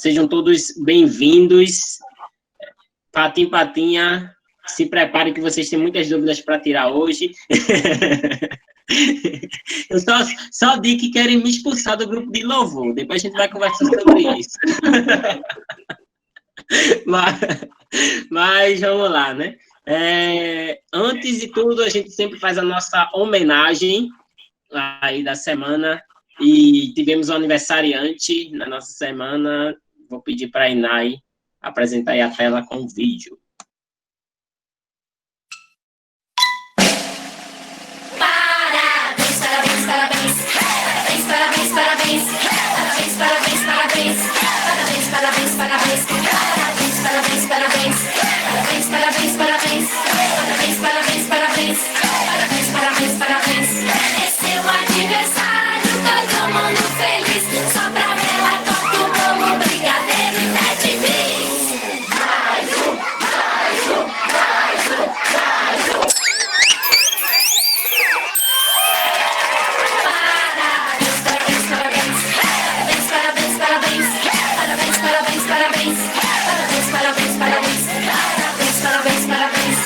Sejam todos bem-vindos. Patim, patinha, se prepare que vocês têm muitas dúvidas para tirar hoje. Eu só digo que querem me expulsar do grupo de louvor. Depois a gente vai conversar sobre isso. Mas vamos lá, né? Antes de tudo, a gente sempre faz a nossa homenagem aí da semana. E tivemos um aniversariante na nossa semana. Vou pedir para a Inai apresentar aí a tela com o vídeo. Parabéns, parabéns, parabéns. Parabéns, parabéns, parabéns. Parabéns, parabéns, parabéns. Parabéns, parabéns, parabéns. Parabéns, parabéns, parabéns. Parabéns, parabéns, parabéns. Parabéns, parabéns, parabéns. Parabéns, parabéns, parabéns. É seu aniversário, todo mundo feliz. Só pra ela toca o bolo, brigadeiro e pede bis. Mais um, mais um, mais um, mais um. Parabéns, parabéns, parabéns. Parabéns, parabéns, parabéns. Parabéns, parabéns, parabéns. Parabéns, parabéns, parabéns. Parabéns, parabéns, parabéns.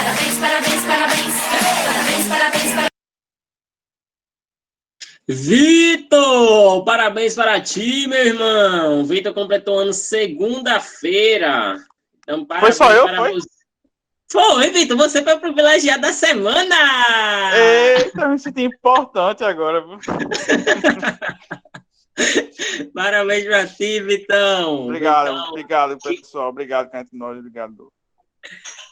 Parabéns, parabéns, parabéns. Parabéns, parabéns, parabéns. Vitor, parabéns para ti, meu irmão. Vitor completou ano segunda-feira. Então, Foi só parabéns eu, para foi? você. Foi, Vitor, você foi o privilegiado da semana. Eita, me senti importante agora. Viu? Parabéns para ti, Vitão. Obrigado, pessoal. Obrigado, Canto Nós, obrigado.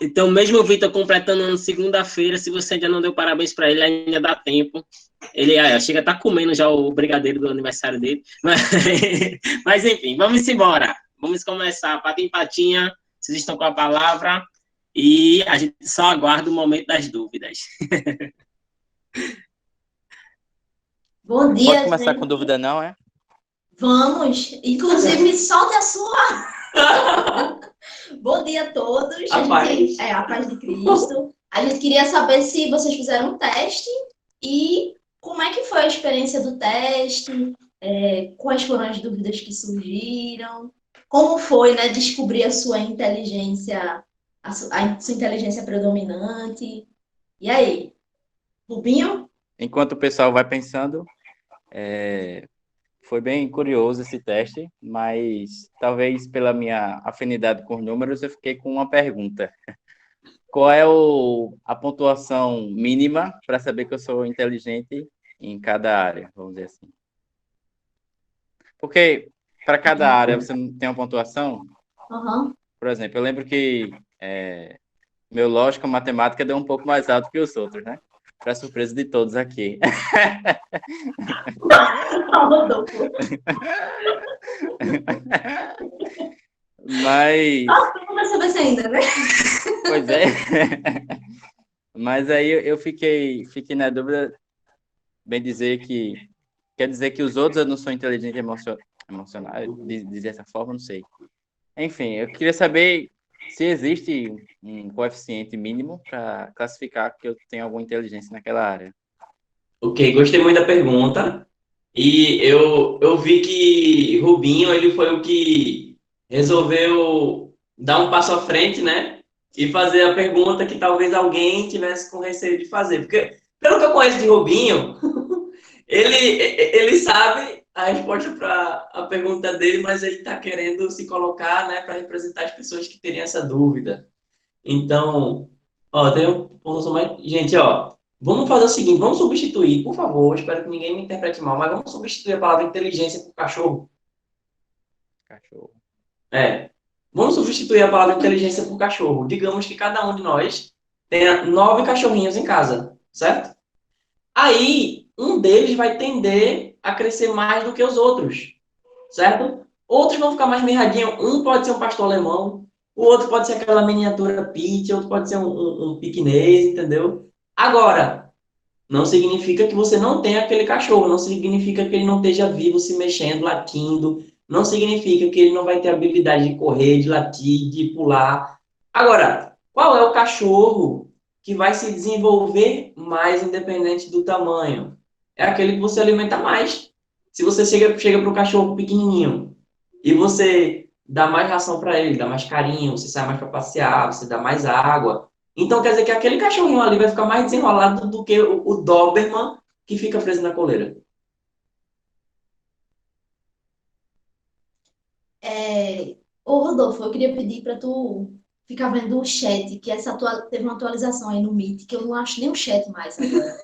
Então, mesmo o Vitor completando ano segunda-feira, se você ainda não deu parabéns para ele, ainda dá tempo. Ele chega a estar comendo já o brigadeiro do aniversário dele. Mas enfim, vamos embora. Vamos começar. Patim, patinha, vocês estão com a palavra e a gente só aguarda o momento das dúvidas. Bom dia, Pode começar gente. com dúvida, não, é? Vamos. Inclusive, solte a sua. Bom dia a todos. A paz de Cristo. A gente queria saber se vocês fizeram um teste e como é que foi a experiência do teste, quais foram as dúvidas que surgiram, como foi, né, descobrir a sua inteligência, a sua inteligência predominante. E aí, Rubinho? Enquanto o pessoal vai pensando, foi bem curioso esse teste, mas talvez pela minha afinidade com os números, eu fiquei com uma pergunta. Qual é a pontuação mínima para saber que eu sou inteligente em cada área, vamos dizer assim? Porque para cada área você não tem uma pontuação? Uhum. Por exemplo, eu lembro que meu lógica matemática deu um pouco mais alto que os outros, né? Para surpresa de todos aqui. Mas... Não vai saber se ainda, né? Pois é. Mas aí eu fiquei na dúvida, bem dizer que... Quer dizer que os outros eu não sou inteligente emocional, dizer dessa forma, não sei. Enfim, eu queria saber se existe um coeficiente mínimo para classificar que eu tenho alguma inteligência naquela área. Ok, gostei muito da pergunta. E eu vi que Rubinho, ele foi o que resolveu dar um passo à frente, né? E fazer a pergunta que talvez alguém tivesse com receio de fazer. Porque, pelo que eu conheço de Rubinho, ele sabe a resposta para a pergunta dele, mas ele está querendo se colocar, né, para representar as pessoas que teriam essa dúvida. Então, tem um ponto mais... Gente, vamos fazer o seguinte, vamos substituir, por favor, espero que ninguém me interprete mal, mas vamos substituir a palavra inteligência por cachorro. Cachorro. Vamos substituir a palavra inteligência por cachorro. Digamos que cada um de nós tenha 9 cachorrinhos em casa, certo? Aí, um deles vai tender a crescer mais do que os outros, certo? Outros vão ficar mais mirradinhos. Um pode ser um pastor alemão, o outro pode ser aquela miniatura Pitty, outro pode ser um piquinês, entendeu? Agora, não significa que você não tenha aquele cachorro, não significa que ele não esteja vivo, se mexendo, latindo, não significa que ele não vai ter habilidade de correr, de latir, de pular. Agora, qual é o cachorro que vai se desenvolver mais independente do tamanho? É aquele que você alimenta mais. Se você chega para o cachorro pequenininho e você dá mais ração para ele, dá mais carinho, você sai mais para passear, você dá mais água. Então quer dizer que aquele cachorrinho ali vai ficar mais desenrolado do que o Doberman que fica preso na coleira. Ô, Rodolfo, eu queria pedir para tu ficar vendo o chat, que teve uma atualização aí no Meet, que eu não acho nem o chat mais agora.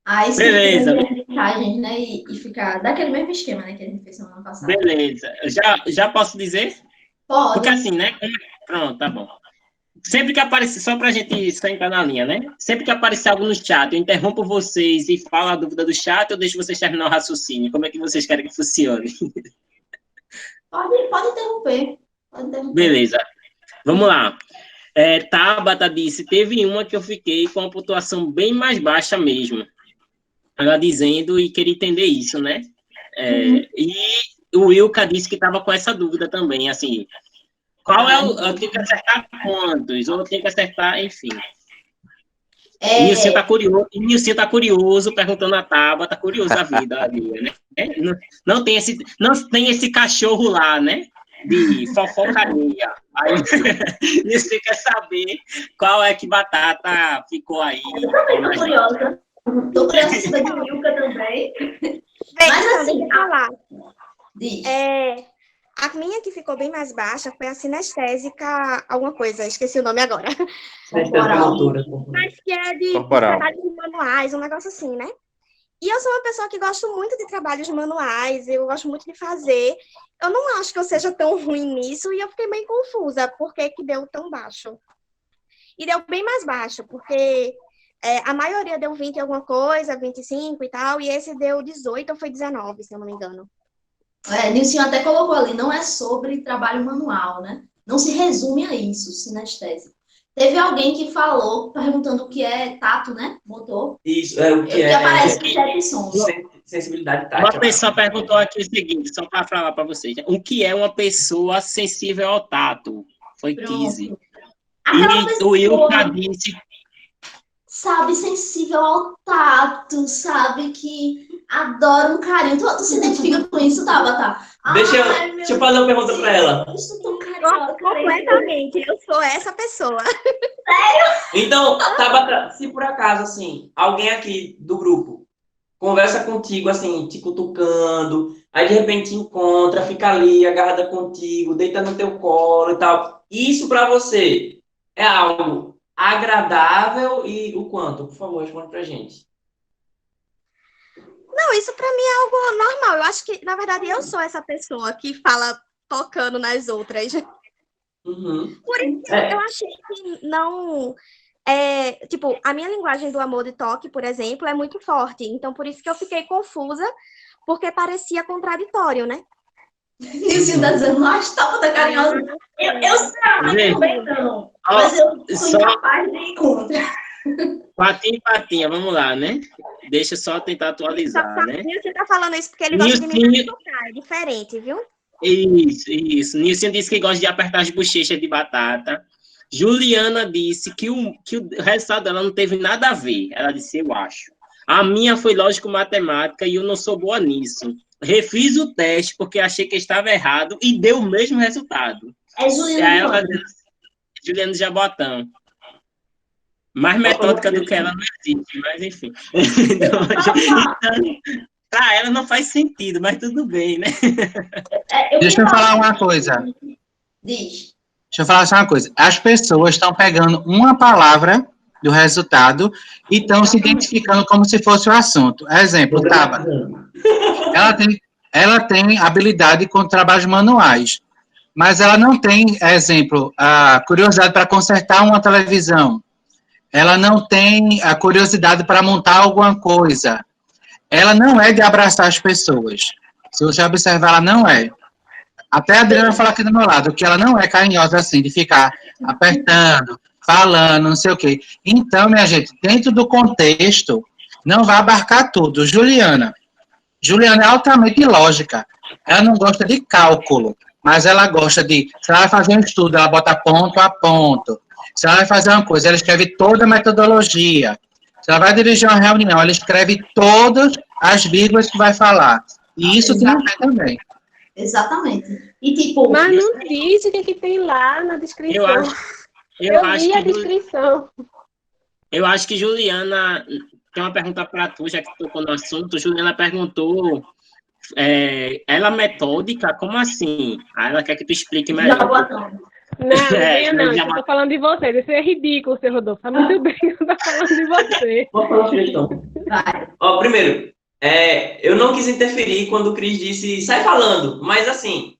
Aí se Beleza. tu quiser mensagens, né, e ficar daquele mesmo esquema, né, que a gente fez semana passada. Beleza. Já posso dizer? Pode. Porque assim, né? Pronto, tá bom. Sempre que aparecer, só pra gente só entrar na linha, né? Sempre que aparecer algo no chat, eu interrompo vocês e falo a dúvida do chat, eu deixo vocês terminar o raciocínio. Como é que vocês querem que funcione? Pode interromper. Pode interromper. Beleza. Vamos lá. Tabata disse, teve uma que eu fiquei com uma pontuação bem mais baixa mesmo. Ela dizendo e queria entender isso, né? E o Wilka disse que estava com essa dúvida também, assim, qual é o... Eu tenho que acertar quantos? Ou eu tenho que acertar, enfim. Nilson tá curioso, perguntando a Tabata, tá curioso a vida ali, né? Não tem esse cachorro lá, né? De fofocaria. Aí, você quer saber qual é que Batata ficou aí. Eu também tô curiosa. Tô curiosa em saber de Wilka também. Mas assim, deixa eu falar. Diz. A minha que ficou bem mais baixa foi a sinestésica, alguma coisa, esqueci o nome agora. Mas que é de trabalhos manuais, um negócio assim, né? E eu sou uma pessoa que gosto muito de trabalhos manuais, eu gosto muito de fazer. Eu não acho que eu seja tão ruim nisso e eu fiquei meio confusa por que deu tão baixo. E deu bem mais baixo, porque a maioria deu 20 e alguma coisa, 25 e tal, e esse deu 18 ou foi 19, se eu não me engano. Nilson até colocou ali, não é sobre trabalho manual, né? Não se resume a isso, sinestésico. Teve alguém que falou, perguntando o que é tato, né? Botou. Isso, o que é... aparece no chat de som. Sensibilidade tátil. Uma pessoa perguntou aqui o seguinte, só para falar para vocês, o que é uma pessoa sensível ao tato? Foi 15. E o Wilka disse... Sabe, sensível ao tato, sabe, que adora um carinho. Tu se identifica com isso, Tabata? Deixa eu fazer uma pergunta para ela. Completamente, eu sou essa pessoa. Então, Tabata, se por acaso, assim, alguém aqui do grupo conversa contigo, assim, te cutucando, aí de repente encontra, fica ali, agarrada contigo, deita no teu colo e tal. Isso para você é algo agradável e o quanto? Por favor, responde pra gente. Não, isso pra mim é algo normal. Eu acho que, na verdade, eu sou essa pessoa que fala tocando nas outras. Por isso que eu achei que não... tipo, a minha linguagem do amor de toque, por exemplo, é muito forte. Então, por isso que eu fiquei confusa, porque parecia contraditório, né? Nilson tá dizendo, mas Tabata carinhosa. Eu sei, também não. Mas eu sou incapaz de encontrar. Patinha, vamos lá, né? Deixa eu só tentar atualizar, né? Você tá falando isso porque ele gosta de me tocar, é diferente, viu? Isso. Nilson disse que gosta de apertar as bochechas de Batata. Juliana disse que o resultado dela não teve nada a ver. Ela disse, eu acho. A minha foi lógico-matemática e eu não sou boa nisso. Refiz o teste porque achei que estava errado e deu o mesmo resultado. Juliana Jabotão. Mais metódica do que ela não existe, mas enfim. Então, para ela não faz sentido, mas tudo bem, né? Deixa eu falar uma coisa. Diz. Deixa eu falar só uma coisa. As pessoas estão pegando uma palavra do resultado e estão se identificando como se fosse o assunto. Exemplo, Tabata. Ela tem habilidade com trabalhos manuais, mas ela não tem, exemplo, a curiosidade para consertar uma televisão. Ela não tem a curiosidade para montar alguma coisa. Ela não é de abraçar as pessoas. Se você observar, ela não é. Até a Adriana fala aqui do meu lado, que ela não é carinhosa assim, de ficar apertando, falando, não sei o quê. Então, minha gente, dentro do contexto, não vai abarcar tudo. Juliana é altamente lógica. Ela não gosta de cálculo, mas ela gosta de... Se ela vai fazer um estudo, ela bota ponto a ponto. Se ela vai fazer uma coisa, ela escreve toda a metodologia. Se ela vai dirigir uma reunião, ela escreve todas as vírgulas que vai falar. E isso tem a ver também. Exatamente. E tipo... Mas não diz o que tem lá na descrição. Eu acho vi a que descrição. Eu acho que Juliana tem uma pergunta para tu, já que tocou no assunto. Juliana perguntou, ela é metódica? Como assim? Aí ela quer que tu explique melhor. Não, venha não, eu tô falando de você. Isso é ridículo, seu Rodolfo. Tá muito bem, eu tô falando de você. Vou falar o Cris, então. Ó, primeiro, eu não quis interferir quando o Cris disse, sai falando, mas assim,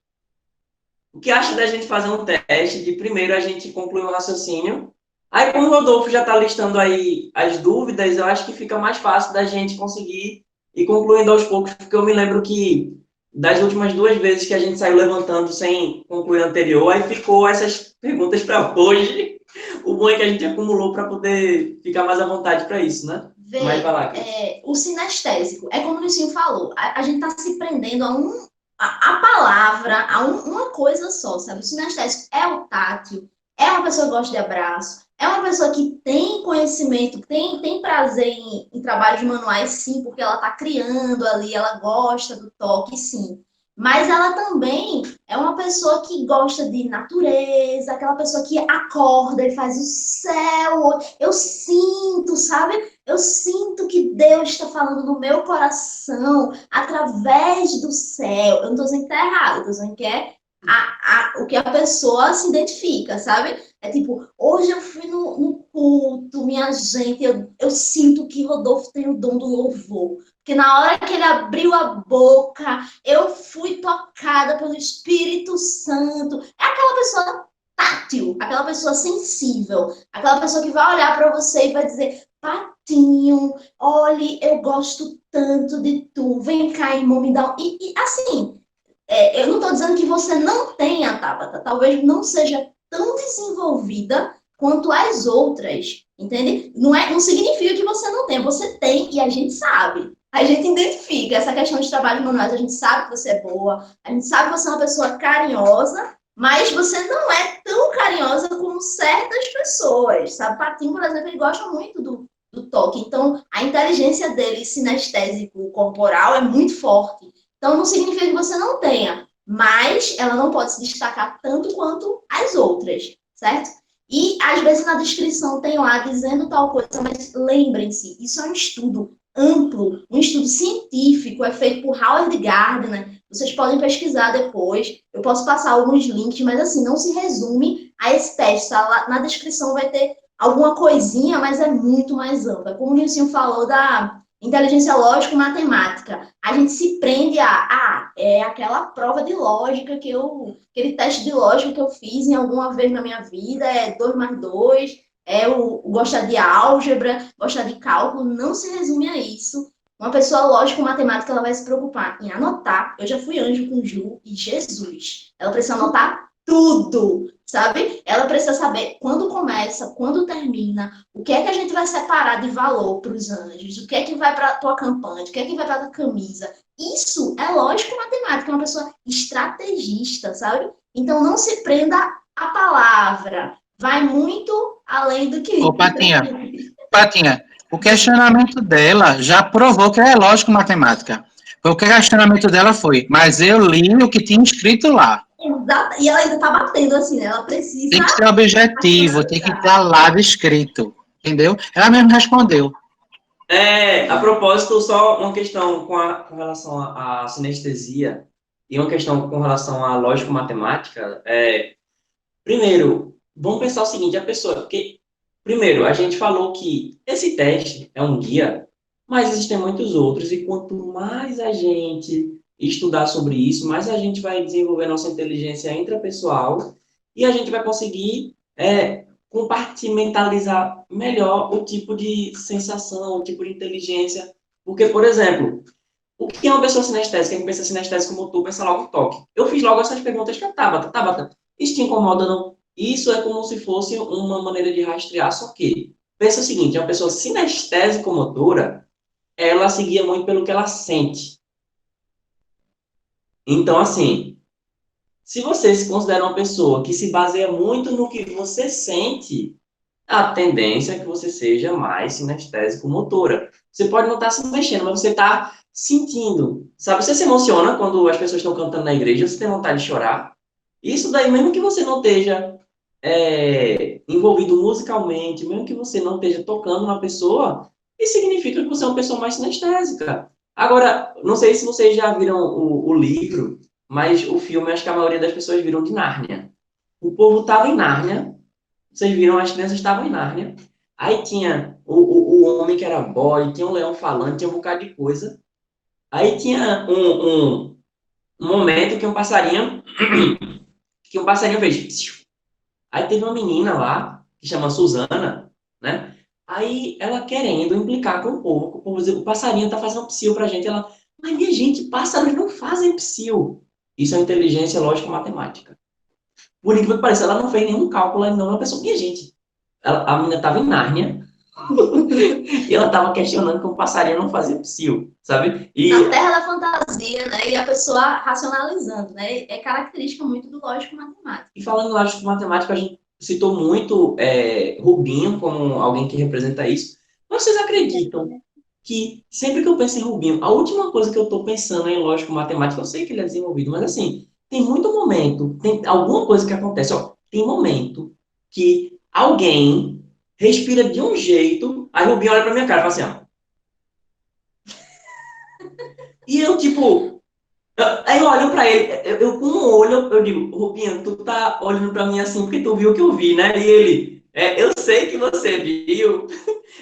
o que acha da gente fazer um teste de primeiro a gente concluir o raciocínio? Aí, como o Rodolfo já está listando aí as dúvidas, eu acho que fica mais fácil da gente conseguir ir concluindo aos poucos, porque eu me lembro que das últimas 2 vezes que a gente saiu levantando sem concluir o anterior, aí ficou essas perguntas para hoje. O bom é que a gente acumulou para poder ficar mais à vontade para isso, né? Vê, o sinestésico, é como o Lucinho falou, a gente está se prendendo a palavra, uma coisa só, sabe? O sinestésico é o tátil, é uma pessoa que gosta de abraço, é uma pessoa que tem conhecimento, tem prazer em trabalhos manuais, sim, porque ela está criando ali, ela gosta do toque, sim. Mas ela também é uma pessoa que gosta de natureza, aquela pessoa que acorda e faz o céu. Eu sinto, sabe? Eu sinto que Deus está falando no meu coração através do céu. Eu não estou dizendo que está errado, eu estou dizendo que é o que a pessoa se identifica, sabe? É tipo, hoje eu fui no culto, minha gente, eu sinto que Rodolfo tem o dom do louvor. Porque na hora que ele abriu a boca, eu fui tocada pelo Espírito Santo. É aquela pessoa tátil, aquela pessoa sensível, aquela pessoa que vai olhar para você e vai dizer, Patinho, olhe, eu gosto tanto de tu, vem cá, irmão, me dá... E assim, eu não estou dizendo que você não tenha, Tabata, talvez não seja tão desenvolvida quanto as outras, entende? Não significa que você não tenha, você tem e a gente sabe. A gente identifica essa questão de trabalho manuais, a gente sabe que você é boa, a gente sabe que você é uma pessoa carinhosa, mas você não é tão carinhosa como certas pessoas, sabe? Patinho, por exemplo, ele gosta muito do toque, então a inteligência dele sinestésico corporal é muito forte. Então não significa que você não tenha, mas ela não pode se destacar tanto quanto as outras, certo? E às vezes na descrição tem lá dizendo tal coisa, mas lembrem-se, isso é um estudo amplo, um estudo científico, é feito por Howard Gardner, vocês podem pesquisar depois, eu posso passar alguns links, mas assim, não se resume a esse teste, tá? Lá na descrição vai ter alguma coisinha, mas é muito mais ampla. Como o Nilson falou da inteligência lógico-matemática, a gente se prende é aquela prova de lógica aquele teste de lógica que eu fiz em alguma vez na minha vida, é 2 mais 2, o gostar de álgebra, gostar de cálculo, não se resume a isso. Uma pessoa lógico-matemática, ela vai se preocupar em anotar. Eu já fui anjo com Ju e Jesus. Ela precisa anotar tudo, sabe? Ela precisa saber quando começa, quando termina, o que é que a gente vai separar de valor para os anjos, o que é que vai para a tua campanha, o que é que vai para a tua camisa. Isso é lógico-matemática, é uma pessoa estrategista, sabe? Então não se prenda à palavra, vai muito além do que... Ô, Patinha, o questionamento dela já provou que é lógico-matemática. O questionamento dela foi, mas eu li o que tinha escrito lá. Exato. E ela ainda tá batendo assim, né? Ela precisa... Tem que ser objetivo, tem que estar lá descrito, entendeu? Ela mesmo respondeu. A propósito, só uma questão com relação à sinestesia e uma questão com relação à lógico-matemática. Primeiro, vamos pensar o seguinte, a pessoa... Porque, primeiro, a gente falou que esse teste é um guia, mas existem muitos outros, e quanto mais a gente estudar sobre isso, mais a gente vai desenvolver nossa inteligência intrapessoal e a gente vai conseguir compartimentalizar melhor o tipo de sensação, o tipo de inteligência. Porque, por exemplo, o que é uma pessoa sinestésica? Quem pensa sinestésico como tu, pensa logo toque. Eu fiz logo essas perguntas para Tabata, isso te incomoda, não? Isso é como se fosse uma maneira de rastrear, só que pensa o seguinte, uma pessoa sinestésico-motora, ela se guia muito pelo que ela sente. Então, assim, se você se considera uma pessoa que se baseia muito no que você sente, a tendência é que você seja mais sinestésico motora. Você pode não estar se mexendo, mas você está sentindo. Sabe, você se emociona quando as pessoas estão cantando na igreja, você tem vontade de chorar. Isso daí, mesmo que você não esteja envolvido musicalmente, mesmo que você não esteja tocando na pessoa, isso significa que você é uma pessoa mais sinestésica. Agora, não sei se vocês já viram o livro, mas o filme, acho que a maioria das pessoas viram de Nárnia. O povo estava em Nárnia, vocês viram, as crianças estavam em Nárnia, aí tinha o homem que era boy, tinha um leão falando, tinha um bocado de coisa. Aí tinha um momento que um passarinho fez. Aí teve uma menina lá, que chama Suzana, né? Aí ela querendo implicar com o povo, o passarinho tá fazendo psil pra gente. Ela, mas minha gente, pássaros não fazem psil. Isso é inteligência lógica matemática. Por incrível que pareça, ela não fez nenhum cálculo, não. Ela pensou, minha gente, a menina estava em Nárnia e ela estava questionando como o passarinho não fazia psil, sabe? E Na terra da fantasia, né? E a pessoa racionalizando, né? É característica muito do lógico matemático. E falando em lógico matemático, a gente citou muito Rubinho como alguém que representa isso. Mas vocês acreditam que sempre que eu penso em Rubinho, a última coisa que eu estou pensando em lógico matemático, eu sei que ele é desenvolvido, mas assim, tem muito momento, tem alguma coisa que acontece, ó, tem momento que alguém respira de um jeito, aí Rubinho olha pra minha cara e fala assim, ó. E eu, tipo, aí eu olho pra ele, eu com um olho, eu digo, Rubinho, tu tá olhando pra mim assim porque tu viu o que eu vi, né? E ele, eu sei que você viu,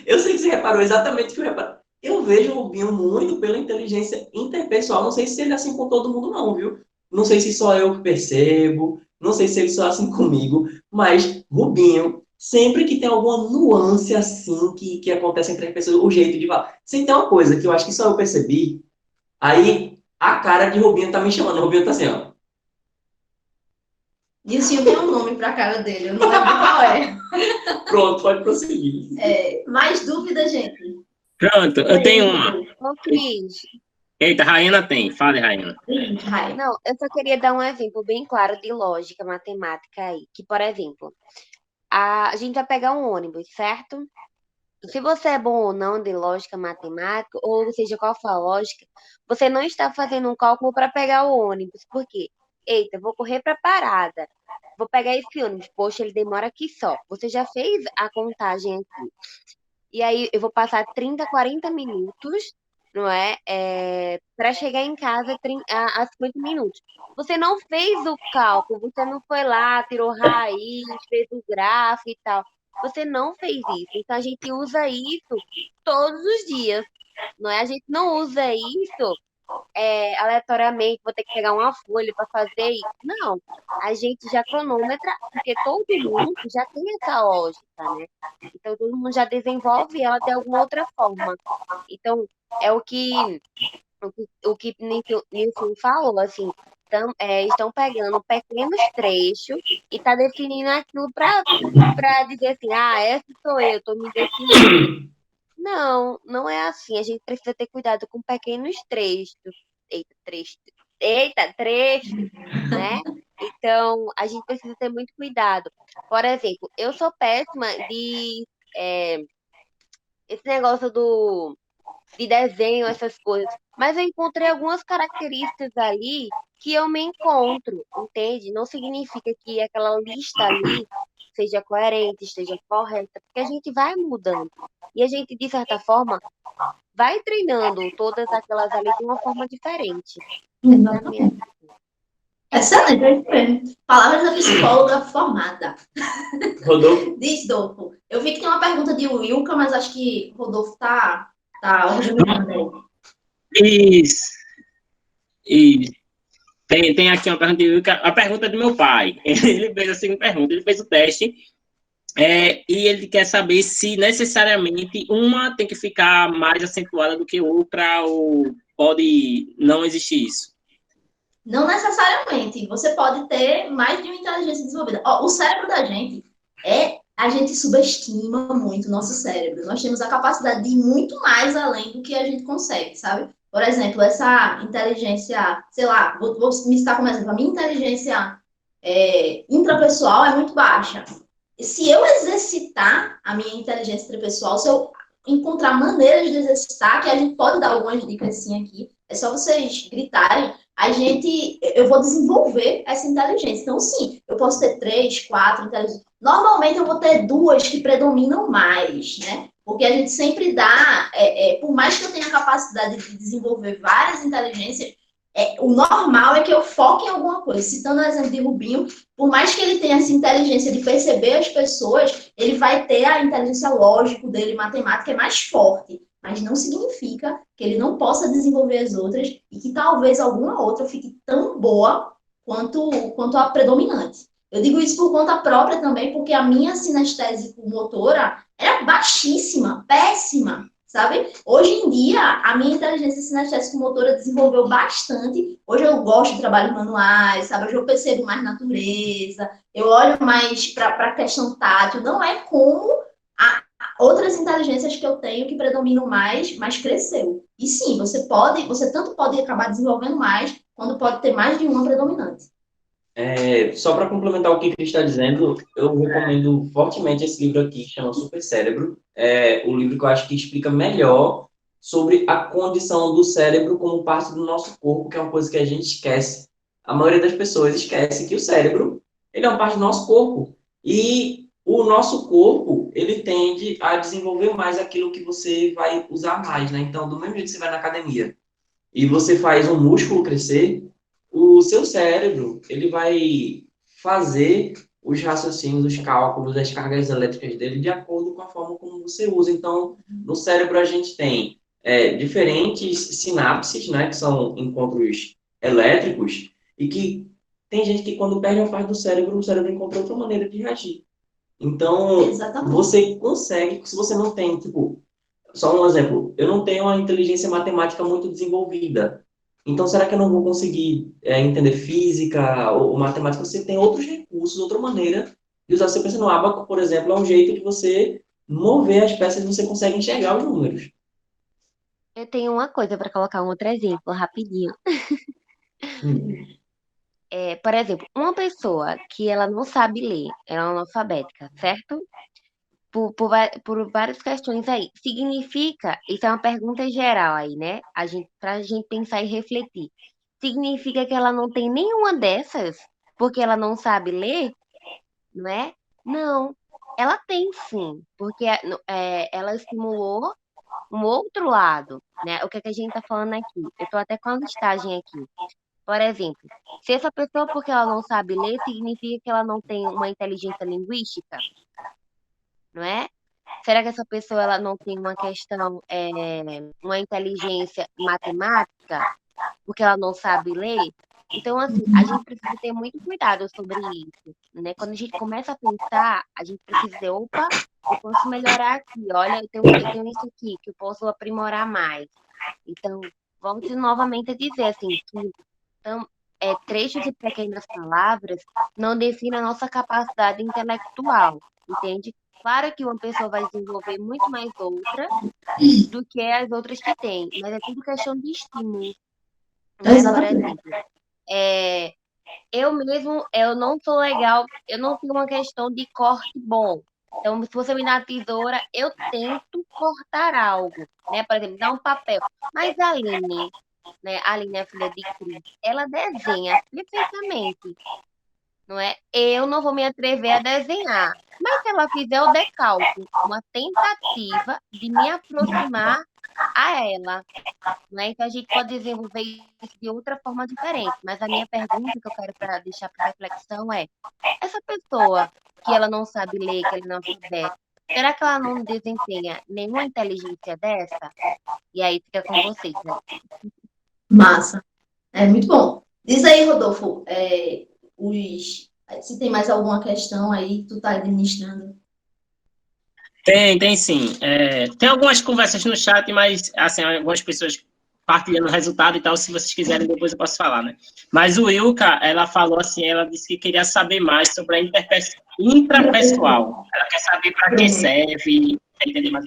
eu sei que você reparou exatamente o que eu reparei. Eu vejo o Rubinho muito pela inteligência interpessoal, não sei se ele é assim com todo mundo não, viu? Não sei se só eu que percebo, não sei se ele só é assim comigo, mas Rubinho, sempre que tem alguma nuance assim que acontece entre as pessoas, o jeito de falar. Sem ter uma coisa que eu acho que só eu percebi, aí a cara de Rubinho tá me chamando. Rubinho tá assim, ó. Dilcinho tem um nome pra cara dele, eu não lembro qual é. Pronto, pode prosseguir. Mais dúvida, gente? Pronto, eu tenho uma. Ô, Cris. Eita, Raina tem. Fale, Raina. Não, eu só queria dar um exemplo bem claro de lógica matemática aí. Que, por exemplo, a gente vai pegar um ônibus, certo? Se você é bom ou não de lógica matemática, ou seja, qual for a lógica, você não está fazendo um cálculo para pegar o ônibus. Por quê? Eita, vou correr para a parada. Vou pegar esse ônibus. Poxa, ele demora aqui só. Você já fez a contagem aqui. E aí eu vou passar 30, 40 minutos, não é? Para chegar em casa a 50 minutos. Você não fez o cálculo, você não foi lá, tirou raiz, fez o gráfico e tal. Você não fez isso. Então a gente usa isso todos os dias, não é? A gente não usa isso aleatoriamente, vou ter que pegar uma folha para fazer isso. Não, a gente já cronômetra, porque todo mundo já tem essa lógica, né? Então todo mundo já desenvolve ela de alguma outra forma. Então é o que Nilson falou, assim, estão pegando pequenos trechos e está definindo aquilo para dizer assim, essa sou eu, estou me definindo. Não, não é assim. A gente precisa ter cuidado com pequenos trechos. Trechos, né? Então, a gente precisa ter muito cuidado. Por exemplo, eu sou péssima de esse negócio de desenho, essas coisas. Mas eu encontrei algumas características ali que eu me encontro, entende? Não significa que aquela lista ali seja coerente, esteja correta, porque a gente vai mudando. E a gente, de certa forma, vai treinando todas aquelas ali de uma forma diferente. Excelente. Palavras da psicóloga formada. Rodolfo? Diz, Dolfo. Eu vi que tem uma pergunta de Wilka, mas acho que Rodolfo tá organizando aí. Isso. E tem aqui uma pergunta de Wilka. A pergunta é do meu pai. Ele fez a seguinte pergunta. Ele fez o teste. E ele quer saber se necessariamente uma tem que ficar mais acentuada do que outra, ou pode não existir isso? Não necessariamente. Você pode ter mais de uma inteligência desenvolvida. O cérebro da gente a gente subestima muito o nosso cérebro. Nós temos a capacidade de ir muito mais além do que a gente consegue, sabe? Por exemplo, essa inteligência, sei lá, vou me citar como exemplo, a minha inteligência intrapessoal é muito baixa. se eu exercitar a minha inteligência interpessoal, se eu encontrar maneiras de exercitar, que a gente pode dar algumas dicas sim aqui, é só vocês gritarem, eu vou desenvolver essa inteligência. Então, sim, eu posso ter 3, 4 inteligências. Normalmente eu vou ter 2 que predominam mais, né? Porque a gente sempre dá, por mais que eu tenha a capacidade de desenvolver várias inteligências, o normal é que eu foque em alguma coisa. Citando o exemplo de Rubinho, por mais que ele tenha essa inteligência de perceber as pessoas, ele vai ter a inteligência lógica dele, matemática, é mais forte. Mas não significa que ele não possa desenvolver as outras e que talvez alguma outra fique tão boa quanto a predominante. Eu digo isso por conta própria também, porque a minha sinestese motora era baixíssima, péssima, sabe? Hoje em dia, a minha inteligência sinestésica motora desenvolveu bastante. Hoje eu gosto de trabalhos manuais, sabe? Hoje eu percebo mais natureza, eu olho mais para a questão tátil. Não é como outras inteligências que eu tenho que predominam mais, mas cresceu. E sim, você tanto pode acabar desenvolvendo mais, quando pode ter mais de uma predominante. Só para complementar o que Cris está dizendo, eu recomendo fortemente esse livro aqui, que chama Super Cérebro. É o livro que eu acho que explica melhor sobre a condição do cérebro como parte do nosso corpo, que é uma coisa que a gente esquece. A maioria das pessoas esquece que o cérebro, ele é uma parte do nosso corpo. E o nosso corpo, ele tende a desenvolver mais aquilo que você vai usar mais, né? Então, do mesmo jeito que você vai na academia e você faz um músculo crescer, o seu cérebro, ele vai fazer os raciocínios, os cálculos, as cargas elétricas dele de acordo com a forma como você usa. Então, no cérebro a gente tem diferentes sinapses, né, que são encontros elétricos, e que tem gente que quando perde uma parte do cérebro, o cérebro encontra outra maneira de reagir. Então, Exatamente. você consegue, se você não tem, tipo, só um exemplo, eu não tenho uma inteligência matemática muito desenvolvida. Então, será que eu não vou conseguir entender física ou matemática? Você tem outros recursos, outra maneira de usar. Você pensa no ábaco, por exemplo, é um jeito de você mover as peças e você consegue enxergar os números. Eu tenho uma coisa para colocar um outro exemplo, rapidinho. Por exemplo, uma pessoa que ela não sabe ler, ela é analfabética, certo? Por várias questões aí. Significa, isso é uma pergunta geral aí, né? Pra gente pensar e refletir. Significa que ela não tem nenhuma dessas porque ela não sabe ler, não é? Não, ela tem sim, porque ela estimulou um outro lado, né? O que é que a gente tá falando aqui? Eu tô até com a listagem aqui. Por exemplo, se essa pessoa, porque ela não sabe ler, significa que ela não tem uma inteligência linguística, não é? Será que essa pessoa ela não tem uma questão, uma inteligência matemática, porque ela não sabe ler? Então, assim, a gente precisa ter muito cuidado sobre isso, né? Quando a gente começa a pensar, a gente precisa dizer, opa, eu posso melhorar aqui, olha, eu tenho isso aqui, que eu posso aprimorar mais. Então, volto novamente a dizer, assim, que trechos de pequenas palavras não definem a nossa capacidade intelectual, entende? Claro que uma pessoa vai desenvolver muito mais outra do que as outras que tem, mas é tudo questão de estímulo. Né? Por exemplo, eu não sou legal, eu não tenho uma questão de corte bom. Então, se você me dá a tesoura, eu tento cortar algo, né? Por exemplo, dar um papel. Mas a Aline, né? A Aline é filha de Cris, ela desenha perfeitamente, não é? Eu não vou me atrever a desenhar. Mas se ela fizer o decalque, uma tentativa de me aproximar a ela, né? Então a gente pode desenvolver isso de outra forma diferente. Mas a minha pergunta que eu quero deixar para reflexão é: essa pessoa que ela não sabe ler, que ela não souber, será que ela não desempenha nenhuma inteligência dessa? E aí fica com vocês, né? Massa. É muito bom. Diz aí, Rodolfo, se tem mais alguma questão aí que tu tá administrando. Tem sim. Tem algumas conversas no chat, mas, assim, algumas pessoas partilhando o resultado e tal, se vocês quiserem, depois eu posso falar, né? Mas o Ilka, ela falou assim, ela disse que queria saber mais sobre a intrapessoal. Ela quer saber para que serve, quer entender mais.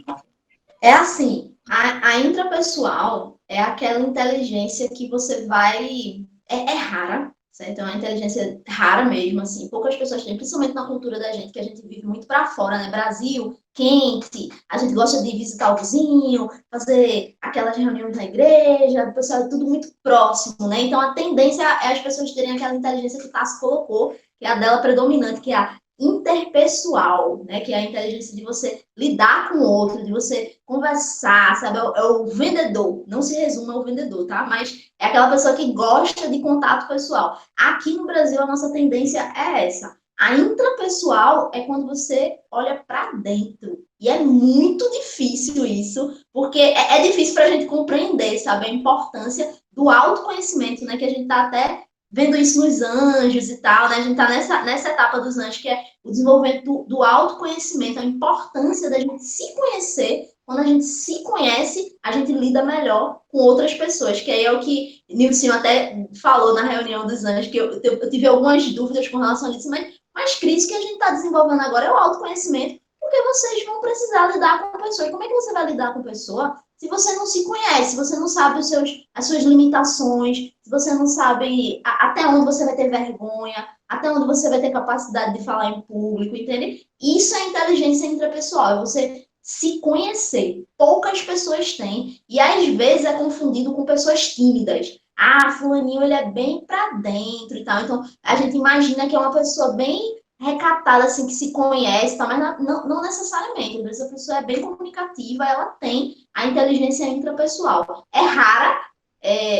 É assim, a intrapessoal é aquela inteligência que você vai... É rara, certo? É uma inteligência rara mesmo, assim, poucas pessoas têm, principalmente na cultura da gente, que a gente vive muito para fora, né? Brasil, quente, a gente gosta de visitar o vizinho, fazer aquelas reuniões na igreja, o pessoal é tudo muito próximo, né? Então, a tendência é as pessoas terem aquela inteligência que o Tassi colocou, que é a dela predominante, que é a interpessoal, né? Que é a inteligência de você lidar com o outro, de você conversar, sabe? É o vendedor, não se resume ao vendedor, tá? Mas é aquela pessoa que gosta de contato pessoal. Aqui no Brasil, a nossa tendência é essa. A intrapessoal é quando você olha para dentro. E é muito difícil isso, porque é difícil para a gente compreender, sabe? A importância do autoconhecimento, né? Que a gente está até vendo isso nos anjos e tal, né? A gente está nessa etapa dos anjos, que é o desenvolvimento do autoconhecimento, a importância da gente se conhecer. Quando a gente se conhece, a gente lida melhor com outras pessoas, que aí é o que Nilson até falou na reunião dos anjos, que eu tive algumas dúvidas com relação a isso, mas Cris, que a gente está desenvolvendo agora é o autoconhecimento, porque vocês vão precisar lidar com a pessoa. E como é que você vai lidar com a pessoa se você não se conhece, se você não sabe as suas limitações, se você não sabe até onde você vai ter vergonha, até onde você vai ter capacidade de falar em público, entende? Isso é inteligência intrapessoal, é você se conhecer. Poucas pessoas têm, e às vezes é confundido com pessoas tímidas. Ah, fulaninho, ele é bem pra dentro e tal. Então, a gente imagina que é uma pessoa bem recatada, assim, que se conhece, tá? Mas não necessariamente. Às vezes a pessoa é bem comunicativa, ela tem a inteligência intrapessoal. É rara,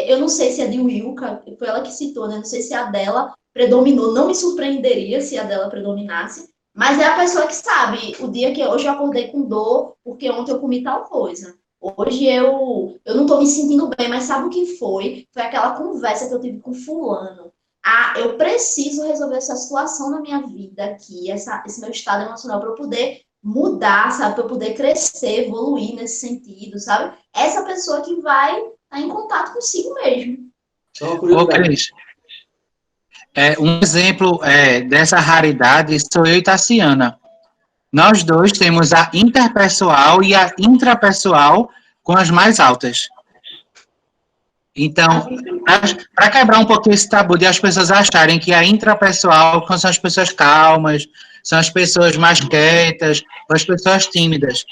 eu não sei se é de Wilka, foi ela que citou, né? Não sei se a dela predominou, não me surpreenderia se a dela predominasse, mas é a pessoa que sabe, o dia que hoje eu acordei com dor, porque ontem eu comi tal coisa. Hoje eu não tô me sentindo bem, mas sabe o que foi? Foi aquela conversa que eu tive com fulano. Ah, eu preciso resolver essa situação na minha vida aqui, esse meu estado emocional, para eu poder mudar, sabe? Para eu poder crescer, evoluir nesse sentido, sabe? Essa pessoa que vai estar em contato consigo mesmo. Ô, Cris, um exemplo dessa raridade sou eu e Tassiana. Nós dois temos a interpessoal e a intrapessoal com as mais altas. Então, para quebrar um pouquinho esse tabu de as pessoas acharem que a intrapessoal são as pessoas calmas, são as pessoas mais quietas, ou as pessoas tímidas.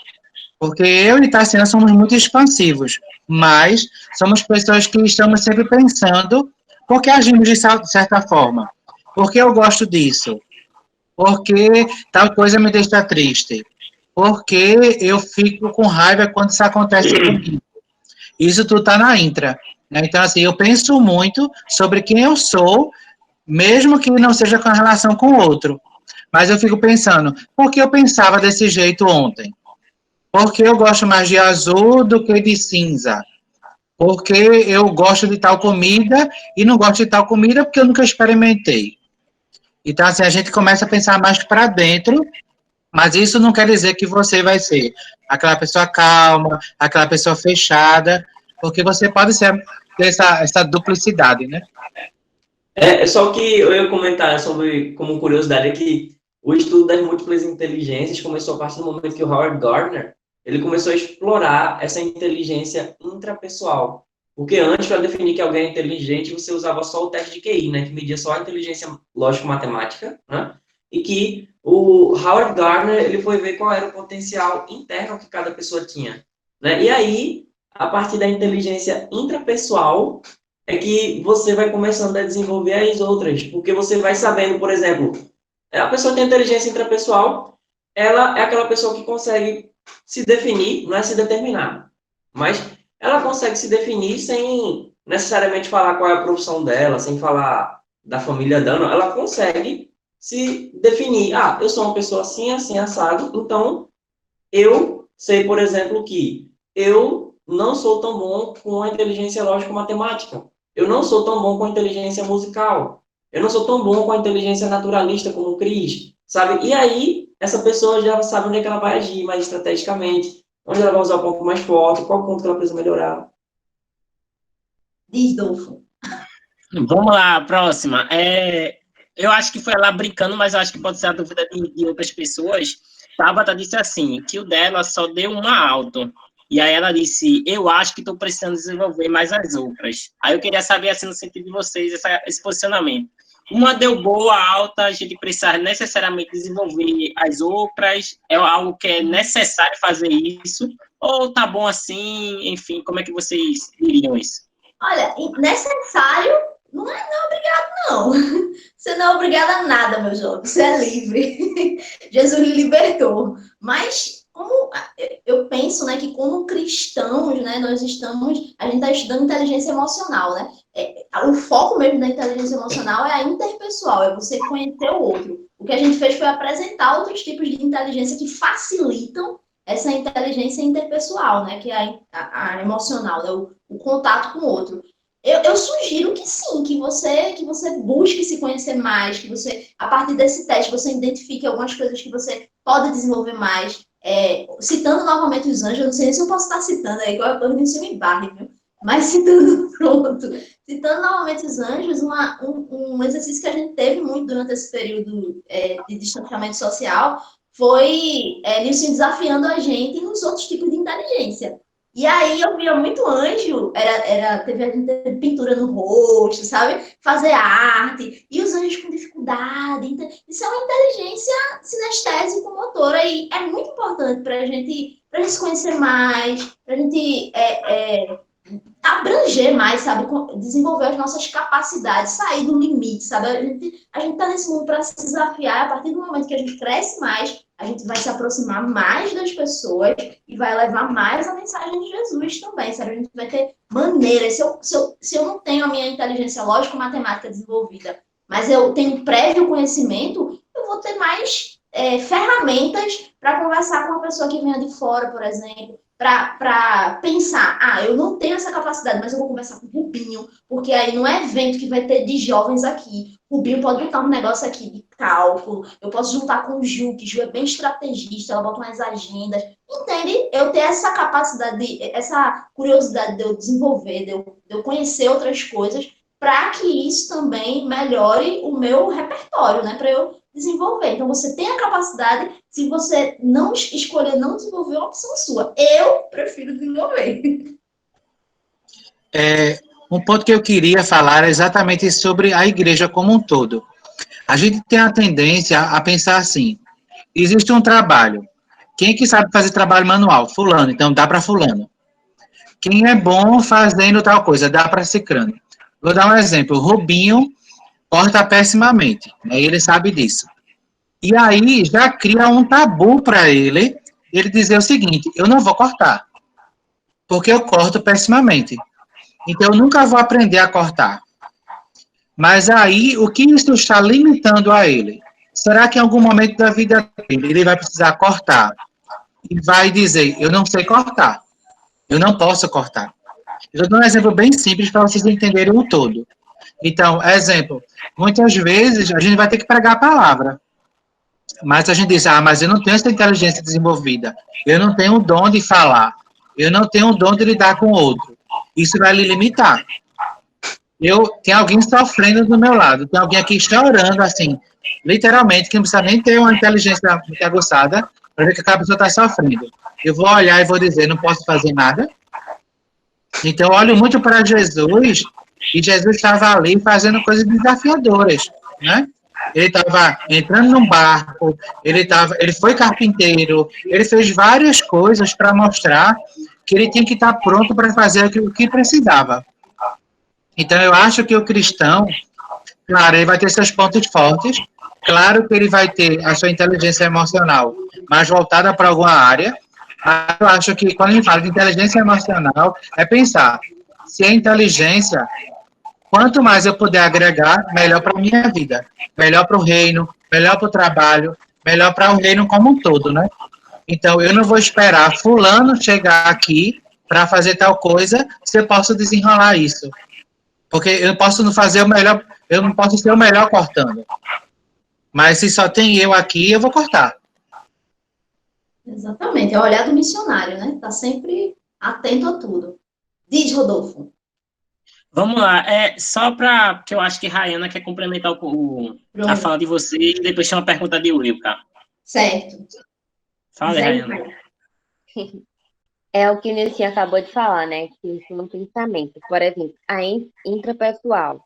Porque eu e Tassiana somos muito expansivos, mas somos pessoas que estamos sempre pensando por que agimos de certa forma. Por que eu gosto disso? Por que tal coisa me deixa triste? Por que eu fico com raiva quando isso acontece comigo? Isso tudo está na intra. Né? Então, assim, eu penso muito sobre quem eu sou, mesmo que não seja com relação com o outro. Mas eu fico pensando, por que eu pensava desse jeito ontem? Por que eu gosto mais de azul do que de cinza? Por que eu gosto de tal comida e não gosto de tal comida porque eu nunca experimentei? Então, assim, a gente começa a pensar mais para dentro, mas isso não quer dizer que você vai ser aquela pessoa calma, aquela pessoa fechada, porque você pode ter essa duplicidade, né? Só que eu ia comentar sobre, como curiosidade, é que o estudo das múltiplas inteligências começou a partir do momento que o Howard Gardner ele começou a explorar essa inteligência intrapessoal. Porque antes, para definir que alguém é inteligente, você usava só o teste de QI, né? Que media só a inteligência lógico-matemática, né? E que o Howard Gardner ele foi ver qual era o potencial interno que cada pessoa tinha. Né? E aí, a partir da inteligência intrapessoal, é que você vai começando a desenvolver as outras. Porque você vai sabendo, por exemplo, a pessoa que tem inteligência intrapessoal, ela é aquela pessoa que consegue se definir, não é se determinar, mas ela consegue se definir sem necessariamente falar qual é a profissão dela, sem falar da família dela, não. Ela consegue se definir. Ah, eu sou uma pessoa assim, assim, assado, então eu sei, por exemplo, que eu não sou tão bom com a inteligência lógico-matemática, eu não sou tão bom com a inteligência musical, eu não sou tão bom com a inteligência naturalista como o Cris, sabe? E aí, essa pessoa já sabe onde é que ela vai agir mais estrategicamente, onde ela vai usar o ponto mais forte, qual ponto que ela precisa melhorar. Diz, Dolfo. Vamos lá, próxima. Eu acho que foi ela brincando, mas eu acho que pode ser a dúvida de outras pessoas. Tabata disse assim, que o dela só deu uma auto. E aí ela disse, eu acho que estou precisando desenvolver mais as outras. Aí eu queria saber, assim, no sentido de vocês, esse posicionamento. Uma deu boa, alta, a gente precisa necessariamente desenvolver as outras, é algo que é necessário fazer isso, ou tá bom assim, enfim, como é que vocês diriam isso? Olha, necessário não é obrigado, não. Você não é obrigado a nada, meu jovem. Você é livre. Jesus lhe libertou. Mas como eu penso, né, que como cristãos, né, a gente está estudando inteligência emocional, né? O foco mesmo da inteligência emocional é a interpessoal, é você conhecer o outro. O que a gente fez foi apresentar outros tipos de inteligência que facilitam essa inteligência interpessoal, né, que é a emocional, né, o contato com o outro. Eu sugiro que sim, que você busque se conhecer mais, que você, a partir desse teste, você identifique algumas coisas que você pode desenvolver mais. Citando novamente os anjos, eu não sei nem se eu posso estar citando, igual eu não se me barre, viu? Mas citando novamente os anjos, um exercício que a gente teve muito durante esse período de distanciamento social foi Nilson desafiando a gente nos outros tipos de inteligência. E aí eu via muito anjo, teve pintura no rosto, sabe? Fazer arte, e os anjos com dificuldade. Isso é uma inteligência sinestésica motora, e é muito importante para a gente se conhecer mais, para a gente abranger mais, sabe? Desenvolver as nossas capacidades, sair do limite, sabe? A gente tá nesse mundo para se desafiar, a partir do momento que a gente cresce mais, a gente vai se aproximar mais das pessoas e vai levar mais a mensagem de Jesus também, sabe? A gente vai ter maneiras. Se eu não tenho a minha inteligência lógico-matemática desenvolvida, mas eu tenho prévio conhecimento, eu vou ter mais ferramentas para conversar com uma pessoa que venha de fora, por exemplo, para pensar, eu não tenho essa capacidade, mas eu vou conversar com o Rubinho, porque aí no evento que vai ter de jovens aqui, o Rubinho pode botar um negócio aqui de cálculo, eu posso juntar com o Ju, que Ju é bem estrategista, ela bota umas agendas, entende? Eu ter essa capacidade, essa curiosidade de eu desenvolver, de eu conhecer outras coisas, para que isso também melhore o meu repertório, né? Para eu desenvolver. Então, você tem a capacidade, se você não escolher não desenvolver, é uma opção sua. Eu prefiro desenvolver. Um ponto que eu queria falar é exatamente sobre a igreja como um todo. A gente tem a tendência a pensar assim, existe um trabalho. Quem que sabe fazer trabalho manual? Fulano, então dá para fulano. Quem é bom fazendo tal coisa? Dá para cicrano. Vou dar um exemplo. O Rubinho corta pessimamente, né? Ele sabe disso. E aí já cria um tabu para ele dizer o seguinte, eu não vou cortar, porque eu corto pessimamente. Então eu nunca vou aprender a cortar. Mas aí, o que isso está limitando a ele? Será que em algum momento da vida dele ele vai precisar cortar? E vai dizer, eu não sei cortar, eu não posso cortar. Eu dou um exemplo bem simples para vocês entenderem o todo. Então, exemplo, muitas vezes a gente vai ter que pregar a palavra. Mas a gente diz, mas eu não tenho essa inteligência desenvolvida. Eu não tenho o dom de falar. Eu não tenho o dom de lidar com o outro. Isso vai lhe limitar. Tem alguém sofrendo do meu lado. Tem alguém aqui chorando, assim, literalmente, que não precisa nem ter uma inteligência muito aguçada para ver que aquela pessoa está sofrendo. Eu vou olhar e vou dizer, não posso fazer nada. Então, eu olho muito para Jesus, e Jesus estava ali fazendo coisas desafiadoras, né? Ele estava entrando num barco, ele foi carpinteiro, ele fez várias coisas para mostrar que ele tinha que estar pronto para fazer o que precisava. Então, eu acho que o cristão, claro, ele vai ter seus pontos fortes, claro que ele vai ter a sua inteligência emocional mais voltada para alguma área, mas eu acho que quando a gente fala de inteligência emocional, é pensar, se a inteligência, quanto mais eu puder agregar, melhor para a minha vida, melhor para o reino, melhor para o trabalho, melhor para o reino como um todo, né? Então, eu não vou esperar fulano chegar aqui para fazer tal coisa, se eu posso desenrolar isso. Porque eu posso não fazer o melhor, eu não posso ser o melhor cortando. Mas se só tem eu aqui, eu vou cortar. Exatamente, é o olhar do missionário, né? Tá sempre atento a tudo. Diz, Rodolfo. Vamos lá, só para, porque eu acho que Rayana quer complementar a fala de você e depois tem uma pergunta de Will, tá? Certo. Fala, Rayana. É o que o Nilson acabou de falar, né? Que isso no pensamento. Por exemplo, a intrapessoal.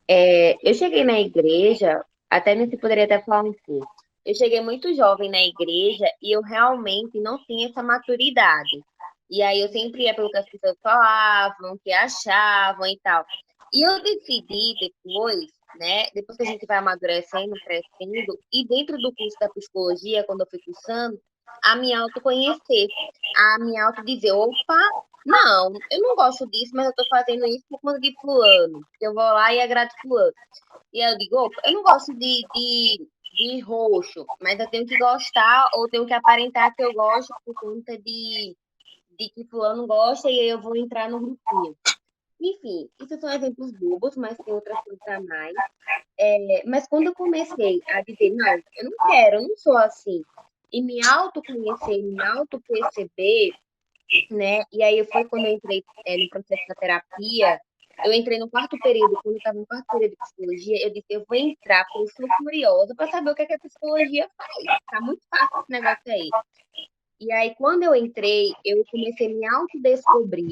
Eu cheguei na igreja, até Nilson poderia até falar um pouco. Eu cheguei muito jovem na igreja e eu realmente não tinha essa maturidade. E aí eu sempre ia pelo que as pessoas falavam, que achavam e tal. E eu decidi depois, né? Depois que a gente vai amadurecendo, crescendo, e dentro do curso da psicologia, quando eu fui cursando, a me autoconhecer, a me autodizer, opa, não, eu não gosto disso, mas eu tô fazendo isso por conta de fulano. Eu vou lá e agrado fulano. E aí eu digo, opa, eu não gosto de roxo, mas eu tenho que gostar ou tenho que aparentar que eu gosto por conta de que fulano gosta e aí eu vou entrar no grupinho. Enfim, isso são exemplos bobos, mas tem outras coisas a mais. Mas quando eu comecei a dizer, não, eu não quero, eu não sou assim, e me autoconhecer, me autoperceber, né? E aí foi quando eu entrei no processo da terapia, eu entrei no quarto período, quando eu estava no quarto período de psicologia, eu disse, eu vou entrar, porque eu sou curiosa para saber o que é que a psicologia faz. Tá muito fácil esse negócio aí. E aí, quando eu entrei, eu comecei a me autodescobrir,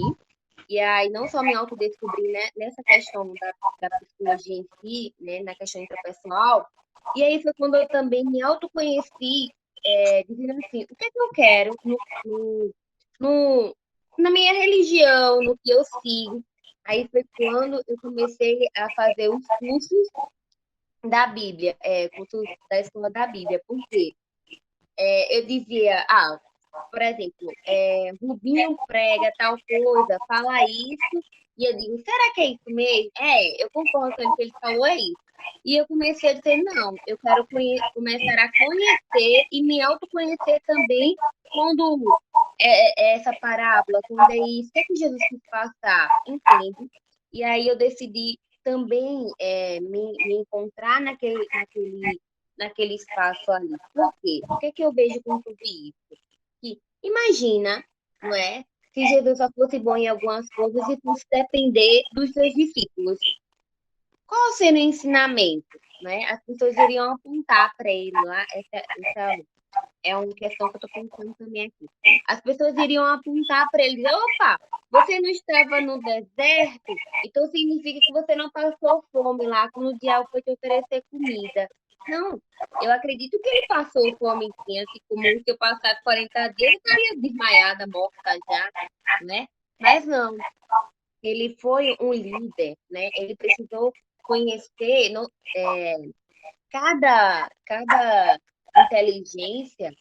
e aí não só me autodescobrir, né, nessa questão da psicologia em si, né, na questão interpessoal, e aí foi quando eu também me autoconheci, dizendo assim, o que é que eu quero na minha religião, no que eu sigo. Aí foi quando eu comecei a fazer os cursos da Bíblia, cursos da Escola da Bíblia. Por quê? Eu dizia, por exemplo, Rubinho prega tal coisa, fala isso, e eu digo, será que é isso mesmo? Eu concordo com o que ele falou, é isso. E eu comecei a dizer, não, eu quero começar a conhecer e me autoconhecer também quando essa parábola, quando é isso, o que é que Jesus quis passar? Entende? E aí eu decidi também me encontrar naquele espaço ali. Por quê? O que é que eu vejo com tudo isso? Que, imagina, não é? Se Jesus só fosse bom em algumas coisas e fosse depender dos seus discípulos. Qual seria o ensinamento? Né? As pessoas iriam apontar para ele lá. Essa é uma questão que eu estou pensando também aqui. As pessoas iriam apontar para ele e dizer, opa, você não estava no deserto? Então significa que você não passou fome lá quando o diabo foi te oferecer comida. Não, eu acredito que ele passou fome sim, assim como se eu passasse 40 dias, ele estaria desmaiada, morta já, né? Mas não, ele foi um líder, né? Ele precisou conhecer cada inteligência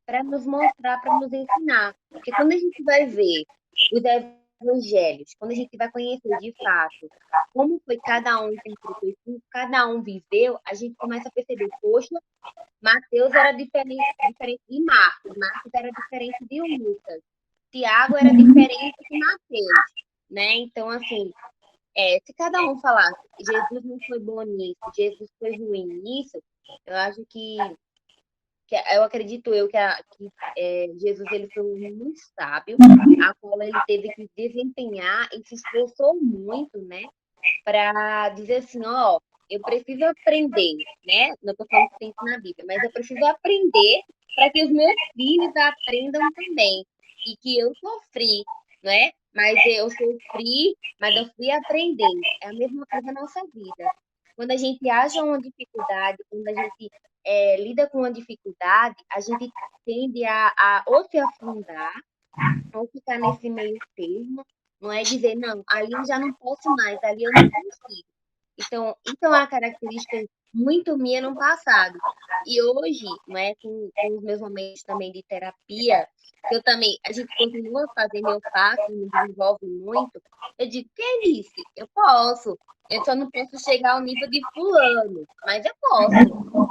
para nos mostrar, para nos ensinar. Porque quando a gente vai ver os evangelhos, quando a gente vai conhecer de fato como foi cada um interpretou e como cada um viveu, a gente começa a perceber, poxa, Mateus era diferente de Marcos, Marcos era diferente de Lucas, Tiago era diferente de Mateus, né? Então, assim, se cada um falasse, Jesus não foi bom nisso, Jesus foi ruim nisso, eu acho que eu acredito que Jesus ele foi um homem muito sábio, a qual ele teve que desempenhar e se esforçou muito, né, para dizer assim, ó, eu preciso aprender, né? Não estou falando que tem que ir na Bíblia, mas eu preciso aprender para que os meus filhos aprendam também e que eu sofri, né? Mas eu sofri, mas eu fui aprendendo. É a mesma coisa na nossa vida. Quando a gente acha uma dificuldade, quando a gente lida com uma dificuldade, a gente tende a ou se afundar, ou ficar nesse meio termo, não é dizer, não, ali eu já não posso mais, ali eu não consigo. Então, isso é uma característica muito minha no passado. E hoje, não é, com os meus momentos também de terapia, que eu também, a gente continua fazendo, eu faço, me desenvolve muito, eu digo, que é isso? Eu posso. Eu só não posso chegar ao nível de fulano, mas eu posso,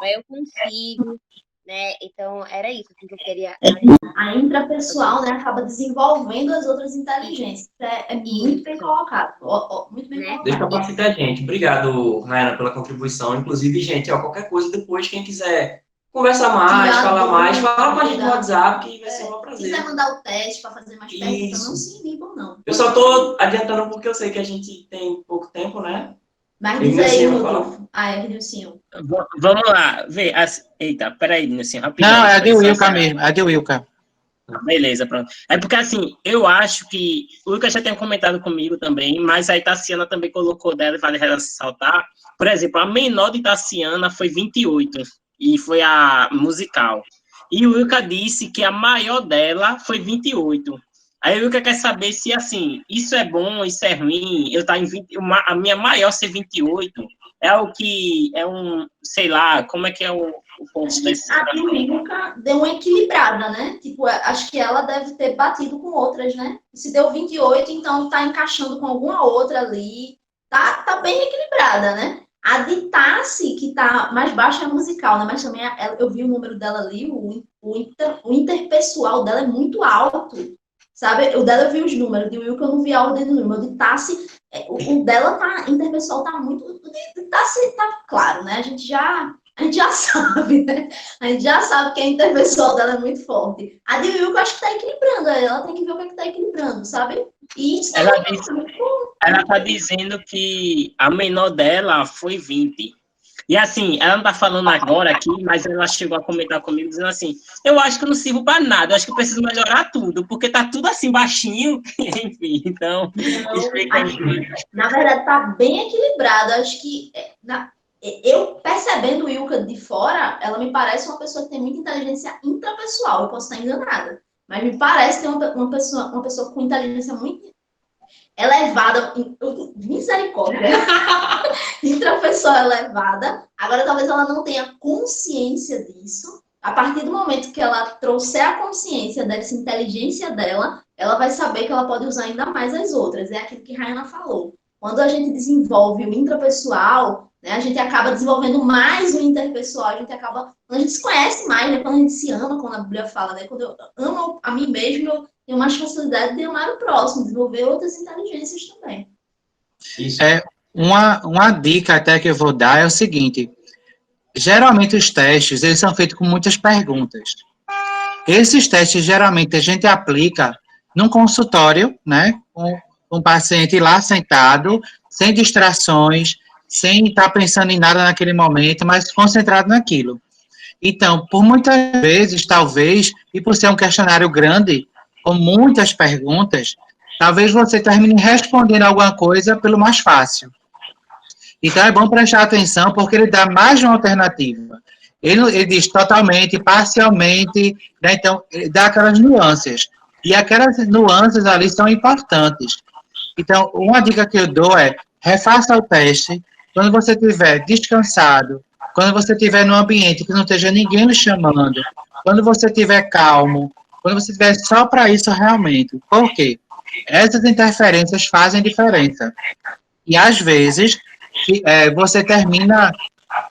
eu consigo, né? Então, era isso que eu queria. A intrapessoal, né, acaba desenvolvendo as outras inteligências. É muito bem colocado. Muito bem colocado. Deixa eu participar a gente. Obrigado, Rayana, pela contribuição. Inclusive, gente, qualquer coisa depois, quem quiser conversar mais, falar mais, fala com a gente no WhatsApp, que vai ser um prazer. Se quiser mandar o teste para fazer mais perguntas, não se inibam, não. Eu só estou adiantando porque eu sei que a gente tem pouco tempo, né? Mas diz aí, Rodolfo. Nilcinho. Vamos lá, ver. Eita, peraí, Nilcinho, rapidinho. Não, é a de Wilca mesmo, é a de Wilca. Beleza, pronto. É porque, assim, eu acho que o Lucas já tinha comentado comigo também, mas a Tassiana também colocou dela e vale ressaltar. Por exemplo, a menor de Tassiana foi 28, e foi a musical. E o Wilka disse que a maior dela foi 28. Aí o Wilka quer saber se, assim, isso é bom, isso é ruim. Eu tá em 20, a minha maior ser 28 é o que é um, sei lá, como é que é o ponto Acho que desse. a Wilka deu uma equilibrada, né? Tipo, acho que ela deve ter batido com outras, né? Se deu 28, então tá encaixando com alguma outra ali. Tá bem equilibrada, né? A de Tassi, que tá mais baixa, é musical, né? Mas também eu vi o número dela ali, o interpessoal dela é muito alto, sabe? O dela eu vi os números, de Wilka eu não vi a ordem do número. O de Tassi, o dela tá, interpessoal tá muito... O de Tassi tá claro, né? A gente já sabe, né? A gente já sabe que a interpessoal dela é muito forte. A de Wilka, eu acho que tá equilibrando, ela tem que ver o que é que tá equilibrando, sabe? E isso ela tá dizendo que a menor dela foi 20. E assim, ela não tá falando agora aqui, mas ela chegou a comentar comigo dizendo assim, eu acho que eu não sirvo para nada, eu acho que eu preciso melhorar tudo, porque tá tudo assim baixinho, enfim, então, explica aí. Na verdade, tá bem equilibrado. Acho que eu percebendo o Wilka de fora, ela me parece uma pessoa que tem muita inteligência intrapessoal. Eu posso estar enganada, mas me parece ter uma pessoa com inteligência muito elevada, misericórdia, intrapessoal elevada. Agora, talvez ela não tenha consciência disso. A partir do momento que ela trouxer a consciência dessa inteligência dela, ela vai saber que ela pode usar ainda mais as outras. É aquilo que a Rayana falou. Quando a gente desenvolve o intrapessoal, né, a gente acaba desenvolvendo mais o interpessoal, quando a gente se conhece mais, né, quando a gente se ama, quando a Bíblia fala, né, quando eu amo a mim mesmo, eu tenho mais facilidade de amar o próximo, desenvolver outras inteligências também. Isso. Uma dica até que eu vou dar é o seguinte: geralmente os testes eles são feitos com muitas perguntas. Esses testes geralmente a gente aplica num consultório, né, com um paciente lá sentado, sem distrações, sem estar pensando em nada naquele momento, mas concentrado naquilo. Então, por muitas vezes, talvez, e por ser um questionário grande, com muitas perguntas, talvez você termine respondendo alguma coisa pelo mais fácil. Então, é bom prestar atenção, porque ele dá mais de uma alternativa. Ele diz totalmente, parcialmente, né? Então, ele dá aquelas nuances. E aquelas nuances ali são importantes. Então, uma dica que eu dou é, refaça o teste quando você estiver descansado, quando você estiver num ambiente que não esteja ninguém lhe chamando, quando você estiver calmo, quando você estiver só para isso realmente. Por quê? Essas interferências fazem diferença. E, às vezes, você termina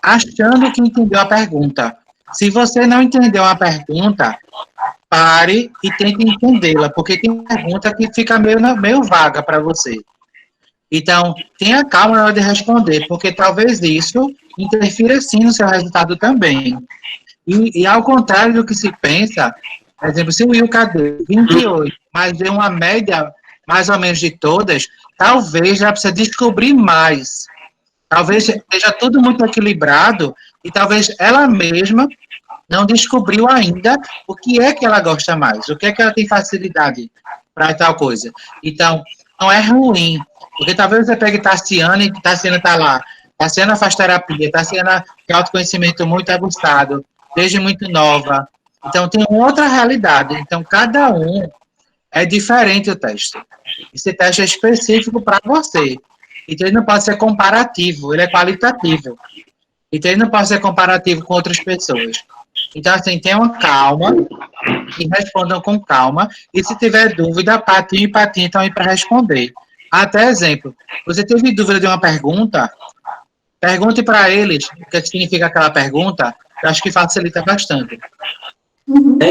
achando que entendeu a pergunta. Se você não entendeu a pergunta, pare e tente entendê-la, porque tem pergunta que fica meio vaga para você. Então, tenha calma na hora de responder, porque talvez isso interfira sim no seu resultado também. E ao contrário do que se pensa, por exemplo, se o Wilka deu 28, mas deu uma média mais ou menos de todas, talvez já precisa descobrir mais. Talvez seja tudo muito equilibrado e talvez ela mesma não descobriu ainda o que é que ela gosta mais, o que é que ela tem facilidade para tal coisa. Então, não é ruim, porque talvez você pegue Tassiana e Tassiana está lá. Tassiana faz terapia, Tassiana tem autoconhecimento muito aguçado, desde muito nova. Então, tem outra realidade. Então, cada um é diferente o teste. Esse teste é específico para você. Então, ele não pode ser comparativo, ele é qualitativo. Então, ele não pode ser comparativo com outras pessoas. Então, assim, tenham calma e respondam com calma. E se tiver dúvida, Patinho e Patinho estão aí para responder. Até exemplo, você teve dúvida de uma pergunta, pergunte para eles o que significa aquela pergunta, eu acho que facilita bastante.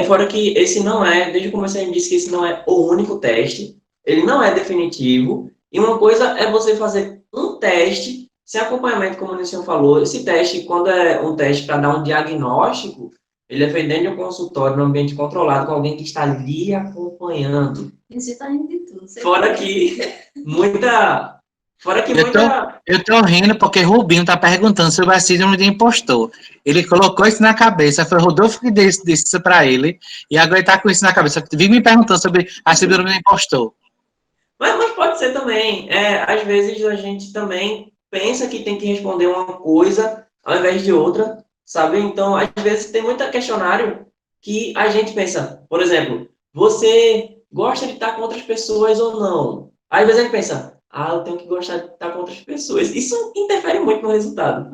Fora que esse não é, desde o começo a gente disse que esse não é o único teste, ele não é definitivo, e uma coisa é você fazer um teste sem acompanhamento, como o Nilson falou. Esse teste, quando é um teste para dar um diagnóstico, ele é feito dentro de um consultório, num ambiente controlado, com alguém que está lhe acompanhando. Isso está indo de tudo. Fora que muita Fora que Eu tô rindo porque Rubinho tá perguntando sobre a síndrome de impostor. Ele colocou isso na cabeça, foi o Rodolfo que disse isso pra ele, e agora ele tá com isso na cabeça. Vive me perguntando sobre a síndrome do impostor. Mas pode ser também. Às vezes a gente também pensa que tem que responder uma coisa ao invés de outra, sabe? Então, às vezes tem muito questionário que a gente pensa, por exemplo, você gosta de estar com outras pessoas ou não? Às vezes a gente pensa, eu tenho que gostar de estar com outras pessoas. Isso interfere muito no resultado.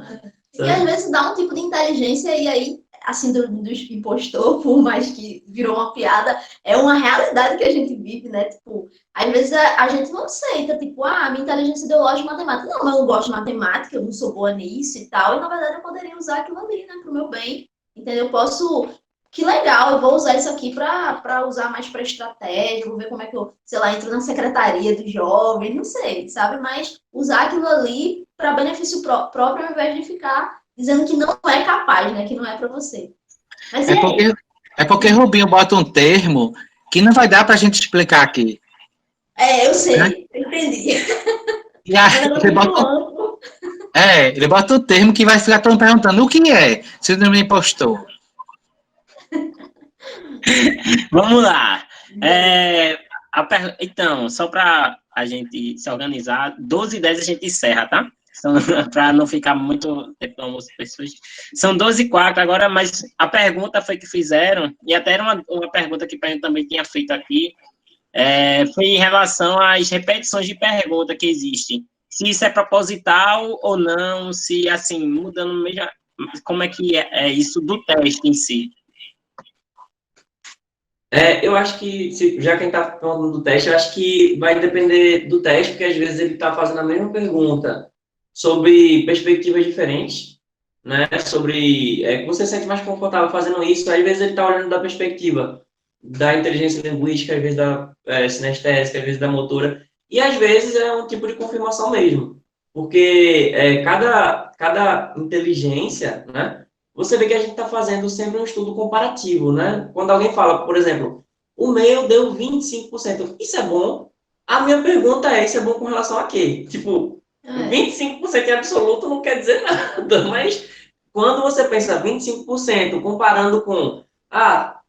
E às vezes dá um tipo de inteligência e aí a síndrome do impostor, por mais que virou uma piada, é uma realidade que a gente vive, né? Tipo, às vezes a gente não aceita, tipo, minha inteligência ideológica é matemática. Não, eu não gosto de matemática, eu não sou boa nisso e tal, e na verdade eu poderia usar aquilo ali, né, pro meu bem, entendeu? Eu posso... Que legal, eu vou usar isso aqui para usar mais para estratégia, vou ver como é que eu, sei lá, entro na secretaria do jovem, não sei, sabe? Mas usar aquilo ali para benefício próprio, ao invés de ficar dizendo que não é capaz, né? Que não é para você. Mas é porque Rubinho bota um termo que não vai dar para a gente explicar aqui. Eu sei, eu entendi. E aí, ele bota um termo que vai ficar todo mundo perguntando o que é síndrome de impostor. Vamos lá. Então, só para a gente se organizar, 12h10 a gente encerra, tá? Para não ficar muito tempo no almoço pessoas. São 12h04 agora, mas a pergunta foi que fizeram, e até era uma pergunta que eu também tinha feito aqui, foi em relação às repetições de pergunta que existem. Se isso é proposital ou não, se, assim, mudando mesmo, como é que é isso do teste em si. Eu acho que, já quem está falando do teste, eu acho que vai depender do teste, porque às vezes ele está fazendo a mesma pergunta sobre perspectivas diferentes, né? Sobre você se sente mais confortável fazendo isso, às vezes ele está olhando da perspectiva da inteligência linguística, às vezes da sinestésica, às vezes da motora, e às vezes é um tipo de confirmação mesmo, porque cada inteligência, né? Você vê que a gente está fazendo sempre um estudo comparativo, né? Quando alguém fala, por exemplo, o meu deu 25%, isso é bom? A minha pergunta isso é bom com relação a quê? Tipo, 25% em absoluto não quer dizer nada, mas quando você pensa 25%, comparando com,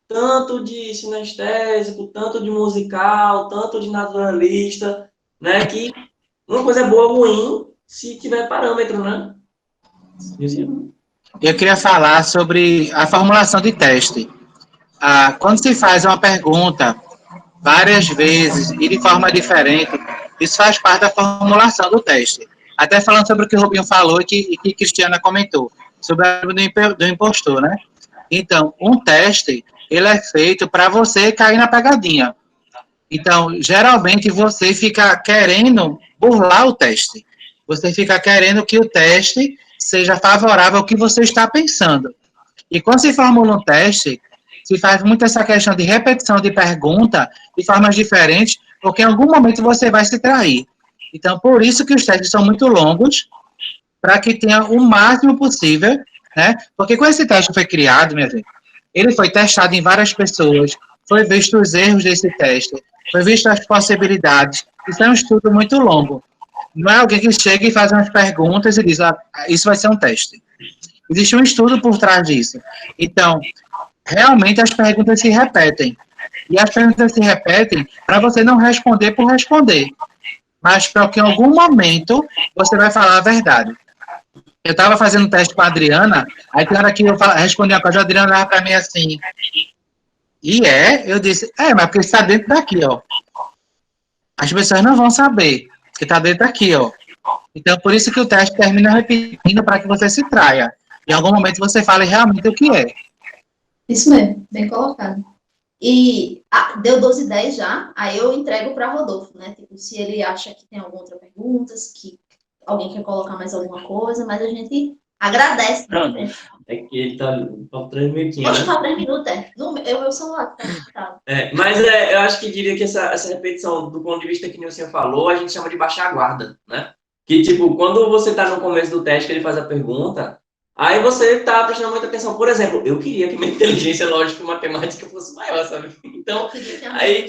tanto de sinestésico, tanto de musical, tanto de naturalista, né? Que uma coisa é boa ou ruim se tiver parâmetro, né? Eu queria falar sobre a formulação de teste. Quando se faz uma pergunta várias vezes e de forma diferente, isso faz parte da formulação do teste. Até falando sobre o que o Rubinho falou e que Cristiana comentou, sobre a do impostor, né? Então, um teste, ele é feito para você cair na pegadinha. Então, geralmente, você fica querendo burlar o teste. Você fica querendo que o teste seja favorável ao que você está pensando. E quando se formula um teste, se faz muito essa questão de repetição de pergunta de formas diferentes, porque em algum momento você vai se trair. Então, por isso que os testes são muito longos, para que tenha o máximo possível, né? Porque quando esse teste foi criado, minha gente, ele foi testado em várias pessoas, foi visto os erros desse teste, foi visto as possibilidades. Isso é um estudo muito longo. Não é alguém que chega e faz umas perguntas e diz, isso vai ser um teste. Existe um estudo por trás disso. Então, realmente as perguntas se repetem. E as perguntas se repetem para você não responder por responder, mas para que em algum momento você vai falar a verdade. Eu estava fazendo um teste com a Adriana, aí na hora que eu respondi uma coisa, a Adriana olhava para mim assim, eu disse, mas porque está dentro daqui, ó. As pessoas não vão saber, que está dentro daqui, ó. Então, por isso que o teste termina repetindo para que você se traia. Em algum momento você fale realmente o que é. Isso mesmo, bem colocado. E deu 12h10 já, aí eu entrego para Rodolfo, né? Tipo, se ele acha que tem alguma outra pergunta, que alguém quer colocar mais alguma coisa, mas a gente agradece. Pronto. É que ele tá 3 minutinhos. Pode ficar 3 minutos, Eu celular tá conectado. Mas eu acho que diria que essa repetição, do ponto de vista que o Nilson falou, a gente chama de baixar a guarda, né? Que, tipo, quando você tá no começo do teste, que ele faz a pergunta, Aí você tá prestando muita atenção. Por exemplo, eu queria que minha inteligência lógica e matemática fosse maior, sabe? Então, aí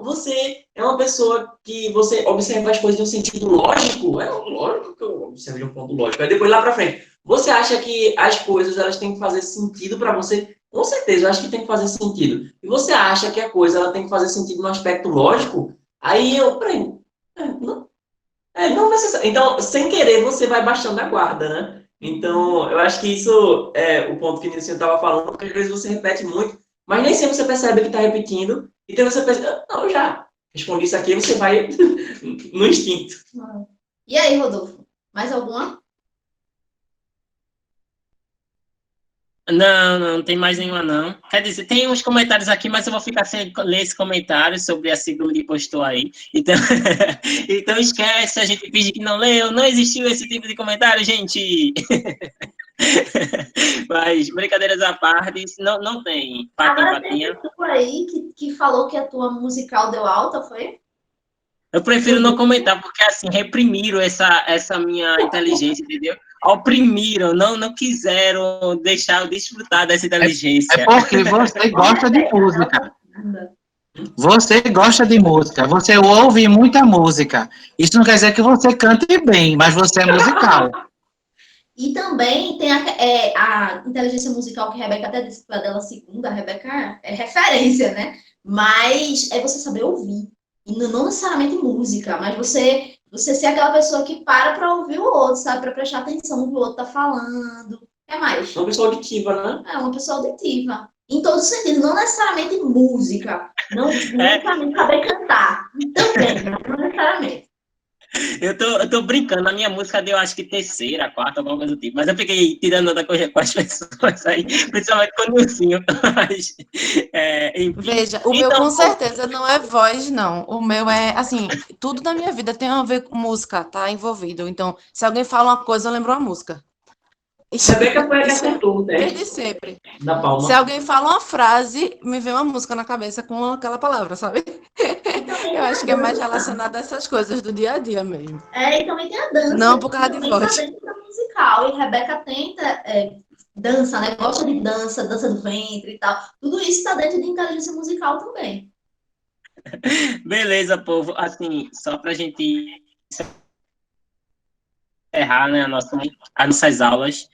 você é uma pessoa que você observa as coisas de um sentido lógico. É lógico que eu observo de um ponto lógico. Aí depois lá pra frente, você acha que as coisas elas têm que fazer sentido para você? Com certeza, eu acho que tem que fazer sentido. E você acha que a coisa ela tem que fazer sentido no aspecto lógico? Aí eu, peraí, não, não necessariamente. Então, sem querer, você vai baixando a guarda, né? Então, eu acho que isso é o ponto que o Nilson estava falando, porque às vezes você repete muito, mas nem sempre você percebe que está repetindo, e então você pensa, não, eu já respondi isso aqui, você vai no instinto. E aí, Rodolfo? Mais alguma? Não tem mais nenhuma, não. Quer dizer, tem uns comentários aqui, mas eu vou ficar sem ler esse comentário sobre a síndrome de impostor aí. Então, então esquece, a gente finge que não leu, não existiu esse tipo de comentário, gente. Mas, brincadeiras à parte, não tem. Agora tem tu aí que falou que a tua musical deu alta, foi? Eu prefiro não comentar, porque assim, reprimiram essa minha inteligência, entendeu? Oprimiram, não quiseram deixar eu desfrutar dessa inteligência. É porque você gosta de música. Você gosta de música, você ouve muita música. Isso não quer dizer que você cante bem, mas você é musical. E também tem a inteligência musical que a Rebeca até disse que foi a dela segunda, a Rebeca é referência, né? Mas é você saber ouvir. E não necessariamente música, mas você ser aquela pessoa que para ouvir o outro, sabe? Para prestar atenção no que o outro tá falando. É mais. Uma pessoa auditiva, né? É, uma pessoa auditiva. Em todos os sentidos, não necessariamente música. Não necessariamente saber cantar. Também, não necessariamente. Eu tô brincando, a minha música deu acho que terceira, quarta, alguma coisa do tipo. Mas eu fiquei tirando outra coisa com as pessoas aí, principalmente com o Nilcinho. Mas, veja, o meu com certeza não é voz, não. O meu é, assim, tudo na minha vida tem a ver com música, tá envolvido. Então, se alguém fala uma coisa, eu lembro uma música. Rebeca foi a que acertou, né? Desde sempre. Da palma. Se alguém fala uma frase, me vem uma música na cabeça com aquela palavra, sabe? Eu acho que é mais relacionado a essas coisas do dia a dia mesmo. E também tem a dança. Não por causa de voz. Também tá musical. E Rebeca tenta dança, né? Gosta de dança do ventre e tal. Tudo isso está dentro de inteligência musical também. Beleza, povo. Assim, só pra gente encerrar, né, as nossas aulas.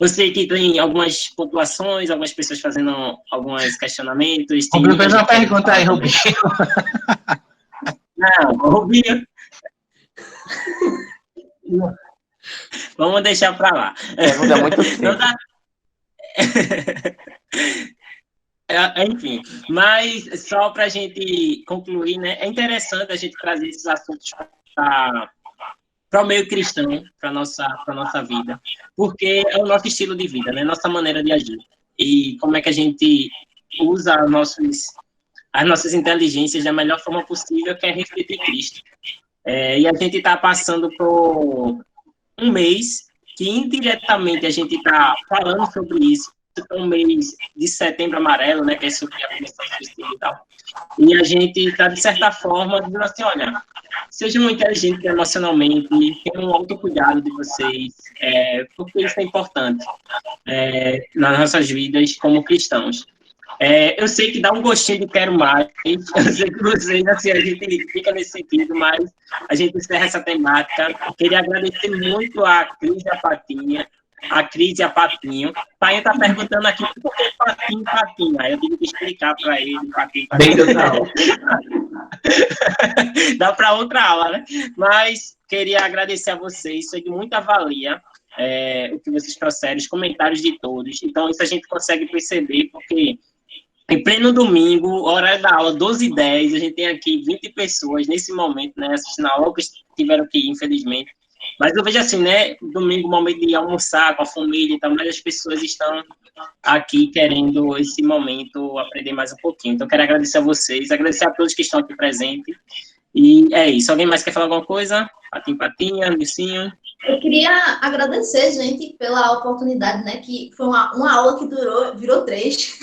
Eu sei que tem algumas pontuações, algumas pessoas fazendo alguns questionamentos. Fez uma pergunta aí, Rubinho. Não, Rubinho. Vamos deixar para lá. Pergunta muito simples. Enfim, mas só para a gente concluir, né? É interessante a gente trazer esses assuntos para o meio cristão, para nossa vida, porque é o nosso estilo de vida, né? Nossa maneira de agir. E como é que a gente usa as nossas inteligências da melhor forma possível, que é refletir Cristo. E a gente está passando por um mês que indiretamente a gente está falando sobre isso. É um mês de Setembro Amarelo, né, que é sobre a comissão suicida e tal. E a gente está, de certa forma, dizendo assim, olha, sejam inteligentes emocionalmente, tenham um autocuidado de vocês, porque isso é importante nas nossas vidas como cristãos. Eu sei que dá um gostinho de quero mais, eu sei que vocês, assim, a gente fica nesse sentido, mas a gente encerra essa temática. Queria agradecer muito a Cris e a Patinha, Patinho. Painho está perguntando aqui por que Patinho. Aí eu tive que explicar para ele, Patinho. Dá para outra aula, né? Mas queria agradecer a vocês, foi de muita valia o que vocês trouxeram, os comentários de todos. Então, isso a gente consegue perceber, porque em pleno domingo, horário da aula, 12h10, a gente tem aqui 20 pessoas nesse momento, né, assistindo a aula, que tiveram que ir, infelizmente. Mas eu vejo assim, né, domingo, momento de almoçar com a família e tal, mas as pessoas estão aqui querendo, esse momento, aprender mais um pouquinho. Então, quero agradecer a vocês, agradecer a todos que estão aqui presentes. E é isso. Alguém mais quer falar alguma coisa? Patinha, Nilcinho? Eu queria agradecer, gente, pela oportunidade, né? Que foi uma aula que virou 3.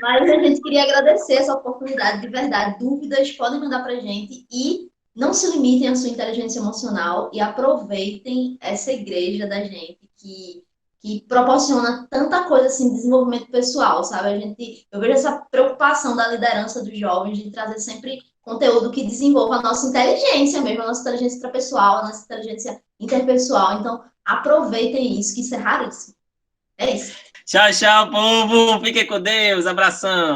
Mas a gente queria agradecer essa oportunidade, de verdade. Dúvidas podem mandar pra gente e não se limitem à sua inteligência emocional e aproveitem essa igreja da gente, que que proporciona tanta coisa assim, de desenvolvimento pessoal, sabe? Eu vejo essa preocupação da liderança dos jovens de trazer sempre conteúdo que desenvolva a nossa inteligência mesmo, a nossa inteligência intrapessoal, a nossa inteligência interpessoal. Então, aproveitem isso, que isso é raríssimo. É isso. Tchau, tchau, povo. Fiquem com Deus. Abração.